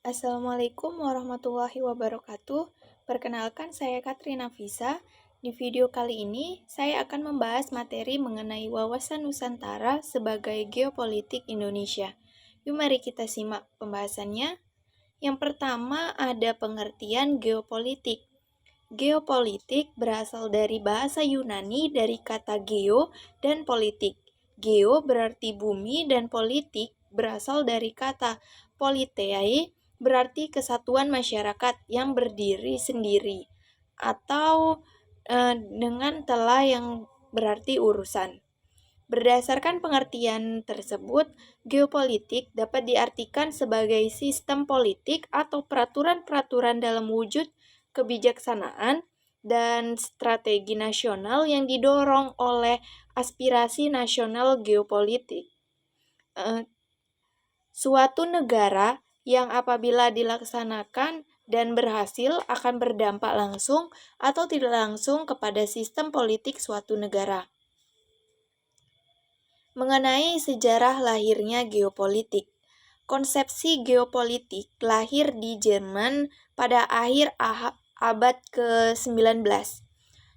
Assalamualaikum warahmatullahi wabarakatuh. Perkenalkan, saya Katrina Visa. Di video kali ini, saya akan membahas materi mengenai wawasan Nusantara sebagai geopolitik Indonesia. Yuk mari kita simak pembahasannya. Yang pertama ada pengertian geopolitik. Geopolitik berasal dari bahasa Yunani dari kata geo dan politik. Geo berarti bumi dan politik berasal dari kata politei, berarti kesatuan masyarakat yang berdiri sendiri atau dengan telah yang berarti urusan. Berdasarkan pengertian tersebut, geopolitik dapat diartikan sebagai sistem politik atau peraturan-peraturan dalam wujud kebijaksanaan dan strategi nasional yang didorong oleh aspirasi nasional geopolitik. Suatu negara yang apabila dilaksanakan dan berhasil akan berdampak langsung atau tidak langsung kepada sistem politik suatu negara. Mengenai sejarah lahirnya geopolitik. Konsepsi geopolitik lahir di Jerman pada akhir abad ke-19.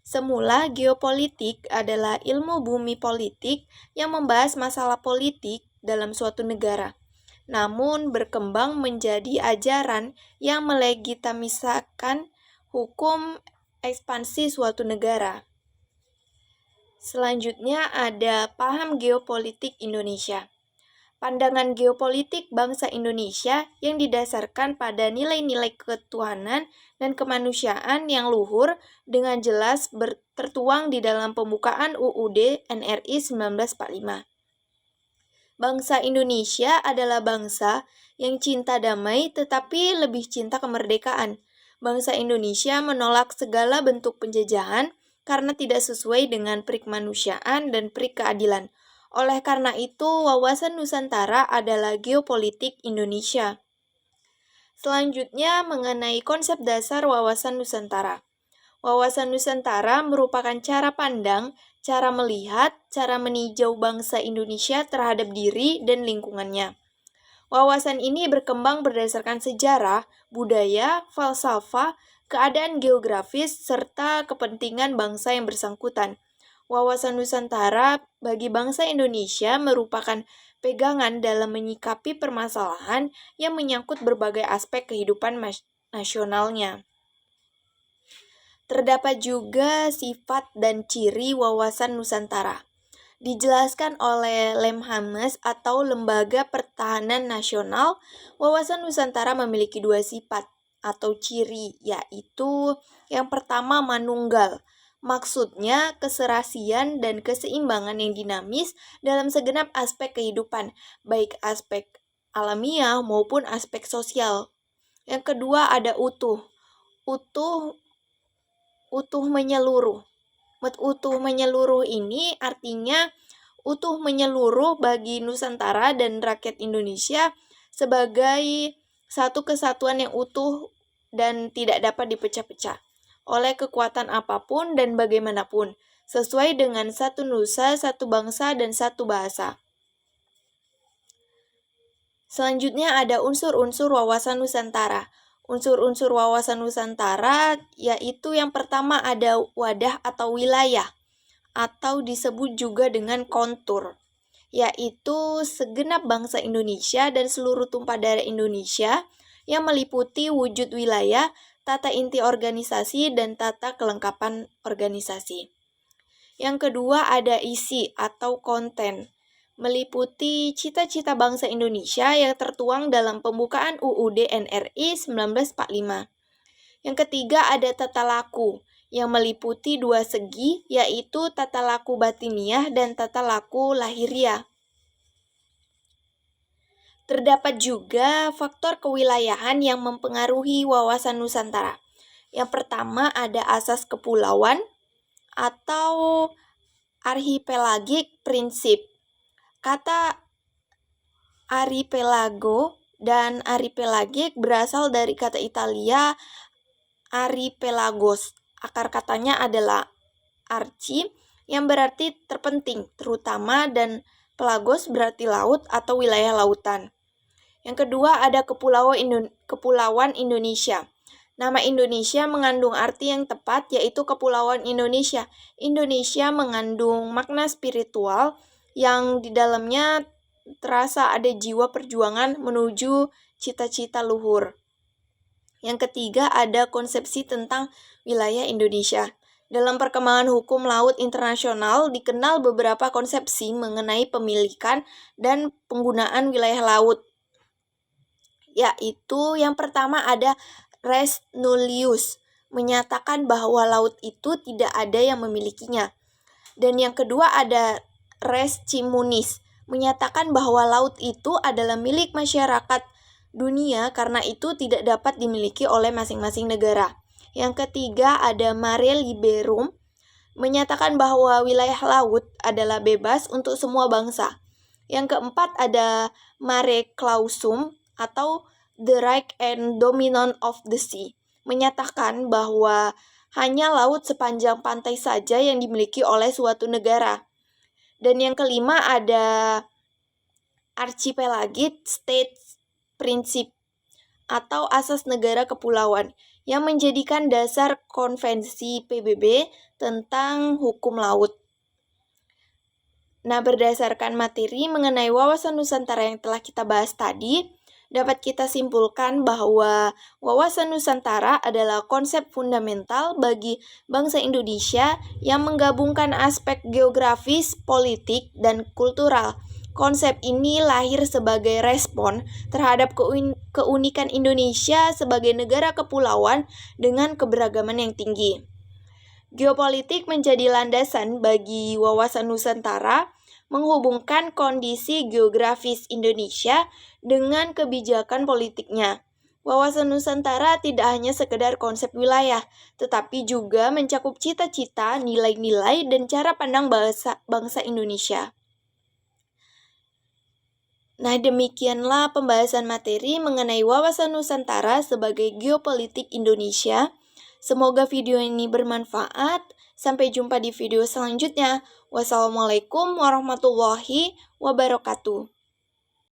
Semula geopolitik adalah ilmu bumi politik yang membahas masalah politik dalam suatu negara. Namun berkembang menjadi ajaran yang melegitimiskan hukum ekspansi suatu negara. Selanjutnya ada paham geopolitik Indonesia. Pandangan geopolitik bangsa Indonesia yang didasarkan pada nilai-nilai ketuhanan dan kemanusiaan yang luhur dengan jelas tertuang di dalam pembukaan UUD NRI 1945. Bangsa Indonesia adalah bangsa yang cinta damai tetapi lebih cinta kemerdekaan. Bangsa Indonesia menolak segala bentuk penjajahan karena tidak sesuai dengan peri kemanusiaan dan peri keadilan. Oleh karena itu, wawasan Nusantara adalah geopolitik Indonesia. Selanjutnya mengenai konsep dasar wawasan Nusantara. Wawasan Nusantara merupakan cara pandang, cara melihat, cara meninjau bangsa Indonesia terhadap diri dan lingkungannya. Wawasan ini berkembang berdasarkan sejarah, budaya, falsafah, keadaan geografis, serta kepentingan bangsa yang bersangkutan. Wawasan Nusantara bagi bangsa Indonesia merupakan pegangan dalam menyikapi permasalahan yang menyangkut berbagai aspek kehidupan nasionalnya. Terdapat juga sifat dan ciri wawasan Nusantara. Dijelaskan oleh Lemhanas atau Lembaga Pertahanan Nasional, wawasan Nusantara memiliki dua sifat atau ciri, yaitu yang pertama manunggal. Maksudnya keserasian dan keseimbangan yang dinamis dalam segenap aspek kehidupan, baik aspek alamiah maupun aspek sosial. Yang kedua ada utuh. Utuh menyeluruh. Utuh menyeluruh ini artinya utuh menyeluruh bagi Nusantara dan rakyat Indonesia sebagai satu kesatuan yang utuh dan tidak dapat dipecah-pecah oleh kekuatan apapun dan bagaimanapun, sesuai dengan satu nusa, satu bangsa, dan satu bahasa. Selanjutnya ada unsur-unsur wawasan Nusantara. Unsur-unsur wawasan Nusantara yaitu yang pertama ada wadah atau wilayah, atau disebut juga dengan kontur, yaitu segenap bangsa Indonesia dan seluruh tumpah darah Indonesia yang meliputi wujud wilayah, tata inti organisasi, dan tata kelengkapan organisasi. Yang kedua ada isi atau konten, meliputi cita-cita bangsa Indonesia yang tertuang dalam pembukaan UUD NRI 1945. Yang ketiga ada tata laku, yang meliputi dua segi, yaitu tata laku batiniah dan tata laku lahiriah. Terdapat juga faktor kewilayahan yang mempengaruhi wawasan Nusantara. Yang pertama ada asas kepulauan atau archipelagic prinsip. Kata archipelago dan archipelagic berasal dari kata Italia archipelagos. Akar katanya adalah archi yang berarti terpenting, terutama, dan pelagos berarti laut atau wilayah lautan. Yang kedua ada Kepulauan Indonesia. Nama Indonesia mengandung arti yang tepat, yaitu Kepulauan Indonesia. Indonesia mengandung makna spiritual yang di dalamnya terasa ada jiwa perjuangan menuju cita-cita luhur. Yang ketiga ada konsepsi tentang wilayah Indonesia. Dalam perkembangan hukum laut internasional dikenal beberapa konsepsi mengenai pemilikan dan penggunaan wilayah laut. Yaitu yang pertama ada res nullius, menyatakan bahwa laut itu tidak ada yang memilikinya. Dan yang kedua ada res communis, menyatakan bahwa laut itu adalah milik masyarakat dunia karena itu tidak dapat dimiliki oleh masing-masing negara. Yang ketiga ada mare liberum, menyatakan bahwa wilayah laut adalah bebas untuk semua bangsa. Yang keempat ada mare clausum atau the right and dominion of the sea, menyatakan bahwa hanya laut sepanjang pantai saja yang dimiliki oleh suatu negara. Dan yang kelima ada archipelagic states principle atau asas negara kepulauan yang menjadikan dasar konvensi PBB tentang hukum laut. Nah, berdasarkan materi mengenai wawasan Nusantara yang telah kita bahas tadi, dapat kita simpulkan bahwa wawasan Nusantara adalah konsep fundamental bagi bangsa Indonesia yang menggabungkan aspek geografis, politik, dan kultural. Konsep ini lahir sebagai respon terhadap keunikan Indonesia sebagai negara kepulauan dengan keberagaman yang tinggi. Geopolitik menjadi landasan bagi wawasan Nusantara, menghubungkan kondisi geografis Indonesia dengan kebijakan politiknya. Wawasan Nusantara tidak hanya sekedar konsep wilayah, tetapi juga mencakup cita-cita, nilai-nilai, dan cara pandang bangsa Indonesia. Nah, demikianlah pembahasan materi mengenai wawasan Nusantara sebagai geopolitik Indonesia. Semoga video ini bermanfaat. Sampai jumpa di video selanjutnya. Wassalamualaikum warahmatullahi wabarakatuh.